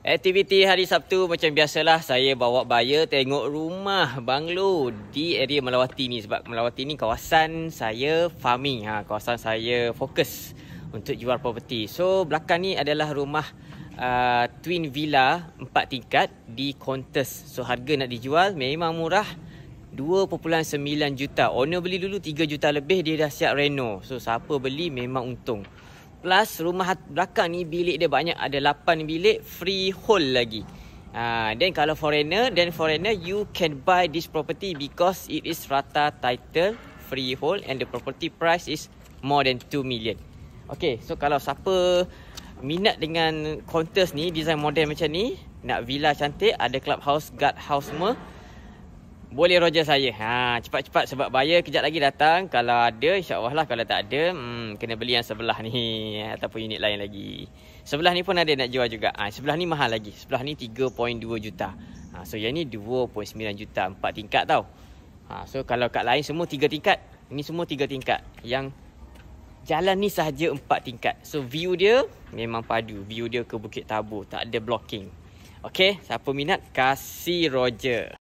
Aktiviti hari Sabtu macam biasalah, saya bawa buyer tengok rumah banglo di area Melawati ni. Sebab Melawati ni kawasan saya farming, kawasan saya fokus untuk jual properti. So belakang ni adalah rumah twin villa 4 tingkat di Kontes. So harga nak dijual memang murah, 2.9 juta. Owner beli dulu 3 juta lebih, dia dah siap reno. So siapa beli memang untung. Plus rumah belakang ni bilik dia banyak, ada 8 bilik freehold lagi. Then kalau foreigner you can buy this property because it is rata title freehold and the property price is more than 2 million. Okay, so kalau siapa minat dengan Kontes ni, design model macam ni, nak villa cantik, ada clubhouse, guard house semua, boleh roger saya. Cepat-cepat sebab buyer kejap lagi datang. Kalau ada, insyaAllah lah. Kalau tak ada, kena beli yang sebelah ni ataupun unit lain lagi. Sebelah ni pun ada nak jual juga. Sebelah ni mahal lagi. Sebelah ni 3.2 juta. So yang ni 2.9 juta. 4 tingkat tau. So kalau kat lain semua 3 tingkat. Ini semua 3 tingkat. Yang jalan ni sahaja 4 tingkat. So view dia memang padu. View dia ke Bukit Tabur. Tak ada blocking. Okay, siapa minat kasih roger.